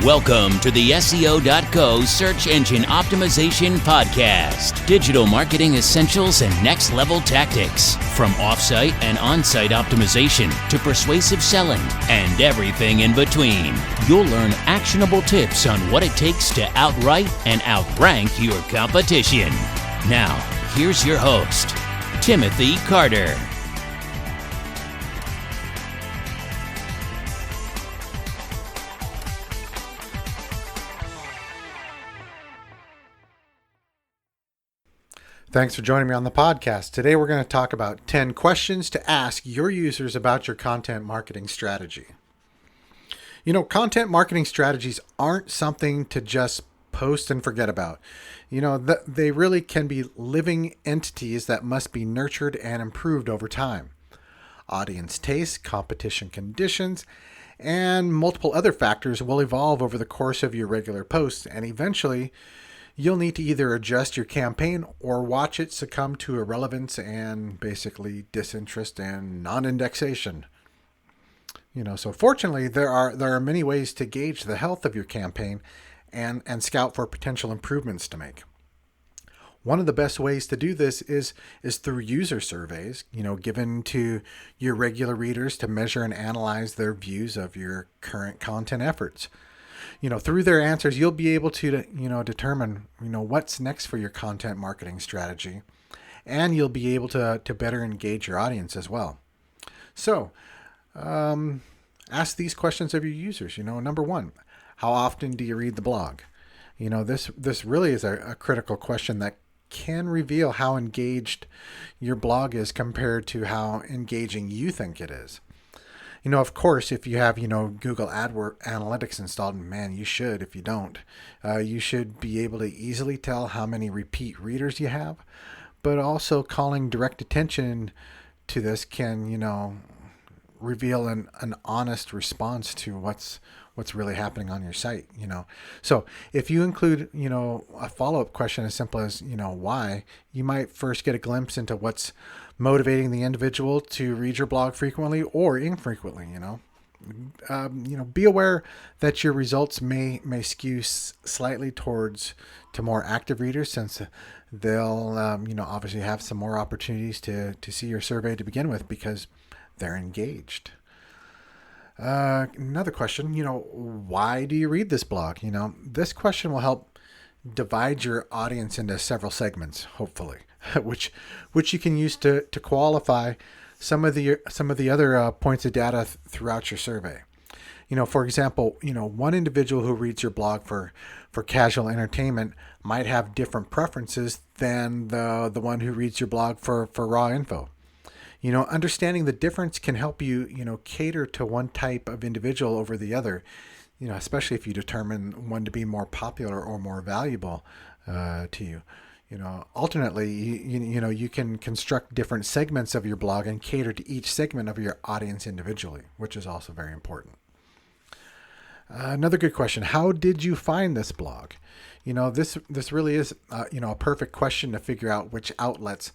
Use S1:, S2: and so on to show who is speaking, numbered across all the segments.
S1: Welcome to the SEO.co Search Engine Optimization Podcast. Digital marketing essentials and next level tactics. From offsite and on-site optimization to persuasive selling and everything in between. You'll learn actionable tips on what it takes to outright and outrank your competition. Now, here's your host, Timothy Carter.
S2: Thanks for joining me on the podcast. Today we're going to talk about 10 questions to ask your users about your content marketing strategy. You know, content marketing strategies aren't something to just post and forget about. You know, they really can be living entities that must be nurtured and improved over time. Audience taste, competition conditions, and multiple other factors will evolve over the course of your regular posts, and eventually you'll need to either adjust your campaign or watch it succumb to irrelevance and basically disinterest and non-indexation. You know, so fortunately, there are many ways to gauge the health of your campaign and scout for potential improvements to make. One of the best ways to do this is through user surveys, you know, given to your regular readers to measure and analyze their views of your current content efforts. You know, through their answers, you'll be able to, determine, what's next for your content marketing strategy, and you'll be able to better engage your audience as well. So, ask these questions of your users. Number one, how often do you read the blog? This really is a critical question that can reveal how engaged your blog is compared to how engaging you think it is. Of course, if you have, Google AdWords Analytics installed, man, you should. If you don't, you should be able to easily tell how many repeat readers you have. But also calling direct attention to this can, reveal an honest response to what's really happening on your site, So if you include, a follow-up question as simple as, why, you might first get a glimpse into what's motivating the individual to read your blog frequently or infrequently. Be aware that your results may skew slightly to more active readers, since they'll obviously have some more opportunities to see your survey to begin with because they're engaged. Another question, why do you read this blog? This question will help divide your audience into several segments, hopefully, which you can use to qualify some of the other points of data throughout your survey. For example, one individual who reads your blog for casual entertainment might have different preferences than the one who reads your blog for raw info. Understanding the difference can help you, cater to one type of individual over the other, especially if you determine one to be more popular or more valuable to you. Alternately, you can construct different segments of your blog and cater to each segment of your audience individually, which is also very important. Another good question: how did you find this blog? This really is a perfect question to figure out which outlets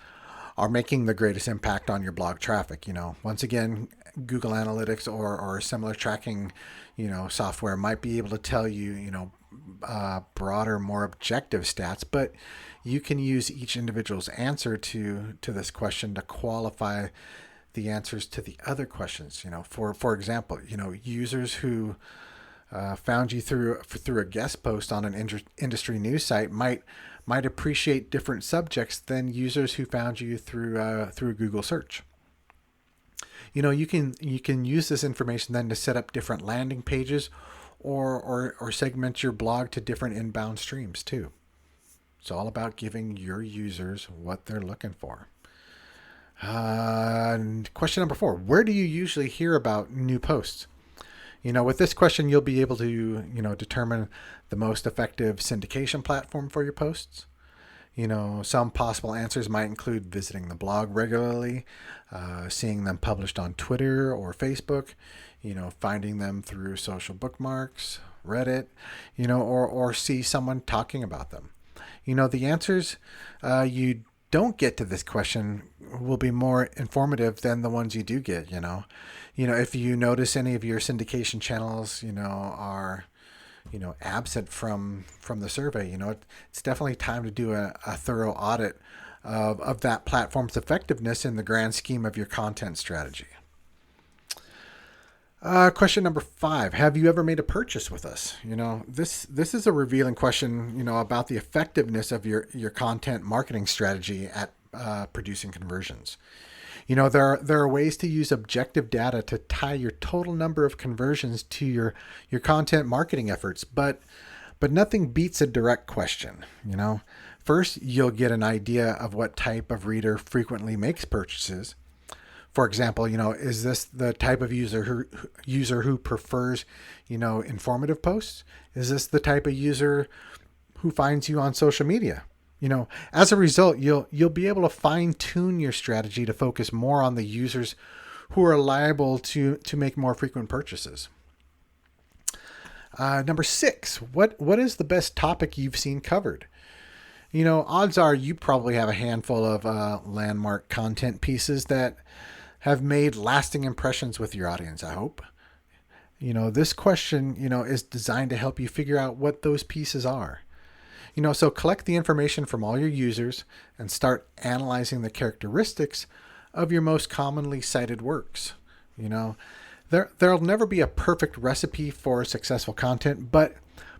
S2: are making the greatest impact on your blog traffic. Once again, Google Analytics or similar tracking, software might be able to tell you, broader, more objective stats, but you can use each individual's answer to this question to qualify the answers to the other questions. For example, users who found you through a guest post on an industry news site might appreciate different subjects than users who found you through Google search. You can use this information then to set up different landing pages or segment your blog to different inbound streams too. It's all about giving your users what they're looking for. Question number 4, where do you usually hear about new posts? With this question, you'll be able to, determine the most effective syndication platform for your posts. Some possible answers might include visiting the blog regularly, seeing them published on Twitter or Facebook, finding them through social bookmarks, Reddit, or see someone talking about them. The answers you don't get to this question will be more informative than the ones you do get. If you notice any of your syndication channels, are absent from the survey. It's definitely time to do a thorough audit of that platform's effectiveness in the grand scheme of your content strategy. Question number 5: have you ever made a purchase with us? This is a revealing question, about the effectiveness of your content marketing strategy at producing conversions. There are ways to use objective data to tie your total number of conversions to your content marketing efforts, but nothing beats a direct question. First, you'll get an idea of what type of reader frequently makes purchases. For example, is this the type of user who prefers, informative posts? Is this the type of user who finds you on social media? As a result, you'll be able to fine tune your strategy to focus more on the users who are liable to make more frequent purchases. Number 6, what is the best topic you've seen covered? Odds are you probably have a handful of landmark content pieces that have made lasting impressions with your audience, I hope. This question, is designed to help you figure out what those pieces are. So collect the information from all your users and start analyzing the characteristics of your most commonly cited works. There'll never be a perfect recipe for successful content, but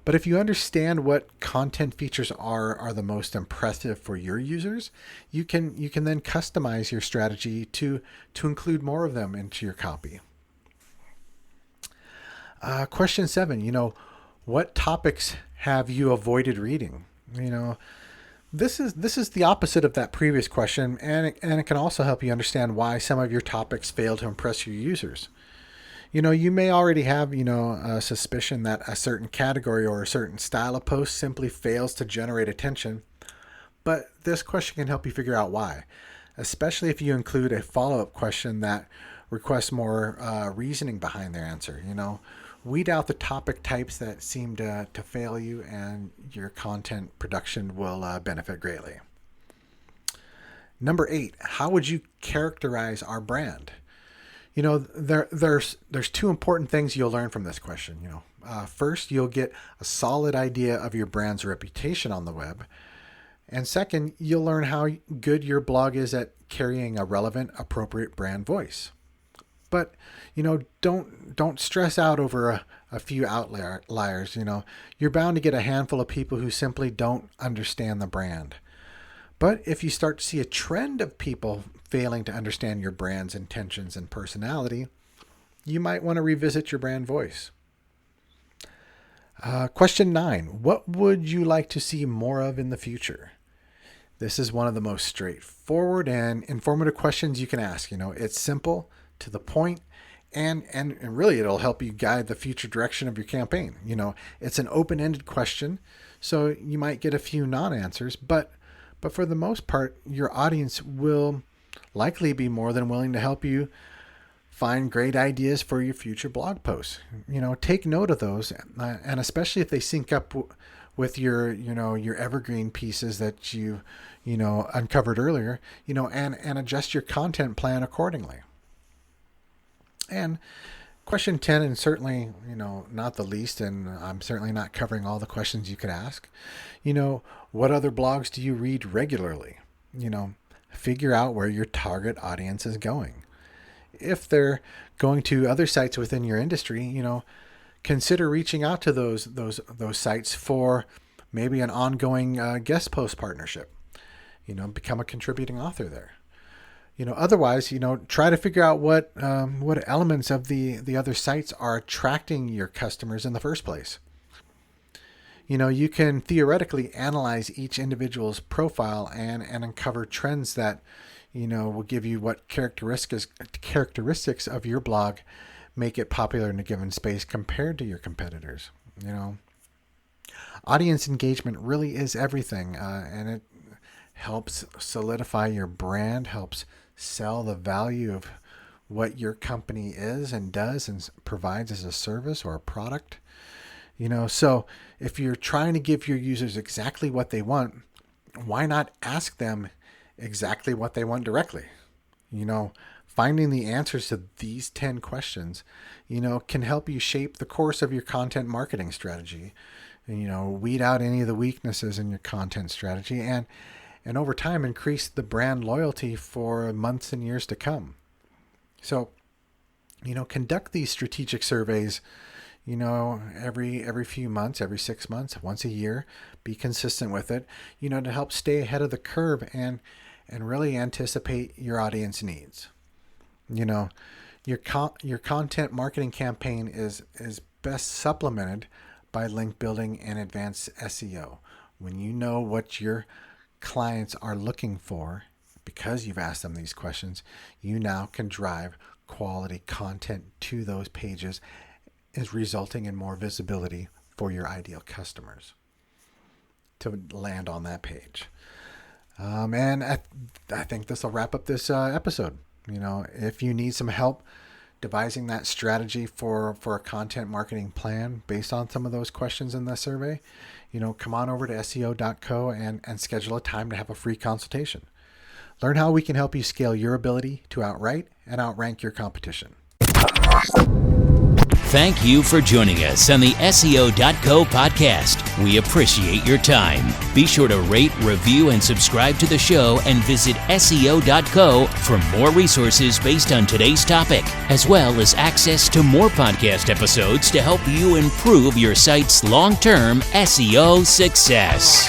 S2: if you understand what content features are the most impressive for your users, you can then customize your strategy to include more of them into your copy. Question 7, what topics have you avoided reading? This is the opposite of that previous question, and it can also help you understand why some of your topics fail to impress your users. You may already have, a suspicion that a certain category or a certain style of post simply fails to generate attention, but this question can help you figure out why, especially if you include a follow-up question that requests more reasoning behind their answer. Weed out the topic types that seem to fail you, and your content production will benefit greatly. Number 8, how would you characterize our brand? There's 2 important things you'll learn from this question. First, you'll get a solid idea of your brand's reputation on the web. And second, you'll learn how good your blog is at carrying a relevant, appropriate brand voice. But, don't stress out over a few outliers. You're bound to get a handful of people who simply don't understand the brand. But if you start to see a trend of people failing to understand your brand's intentions and personality, you might want to revisit your brand voice. Question 9, what would you like to see more of in the future? This is one of the most straightforward and informative questions you can ask. It's simple, to the point, and really it'll help you guide the future direction of your campaign. It's an open-ended question, so you might get a few non-answers, but for the most part, your audience will likely be more than willing to help you find great ideas for your future blog posts. Take note of those, and especially if they sync up with your evergreen pieces that you uncovered earlier, and adjust your content plan accordingly. And question 10, and certainly, not the least, and I'm certainly not covering all the questions you could ask. What other blogs do you read regularly? Figure out where your target audience is going. If they're going to other sites within your industry, consider reaching out to those sites for maybe an ongoing guest post partnership. Become a contributing author there. Otherwise, try to figure out what elements of the other sites are attracting your customers in the first place. You can theoretically analyze each individual's profile and uncover trends that, will give you what characteristics of your blog make it popular in a given space compared to your competitors. Audience engagement really is everything, and it helps solidify your brand, helps sell the value of what your company is and does and provides as a service or a product. So if you're trying to give your users exactly what they want, why not ask them exactly what they want directly? finding the answers to these 10 questions, can help you shape the course of your content marketing strategy. And, weed out any of the weaknesses in your content strategy and over time increase the brand loyalty for months and years to come. So, conduct these strategic surveys, every few months, every 6 months, once a year. Be consistent with it, to help stay ahead of the curve and really anticipate your audience needs. Your content marketing campaign is best supplemented by link building and advanced SEO. When you know what your clients are looking for, because you've asked them these questions, you now can drive quality content to those pages, is resulting in more visibility for your ideal customers to land on that page. And I think this will wrap up this episode. If you need some help devising that strategy for a content marketing plan based on some of those questions in the survey, come on over to SEO.co and schedule a time to have a free consultation. Learn how we can help you scale your ability to outwrite and outrank your competition.
S1: Thank you for joining us on the SEO.co podcast. We appreciate your time. Be sure to rate, review, and subscribe to the show and visit SEO.co for more resources based on today's topic, as well as access to more podcast episodes to help you improve your site's long-term SEO success.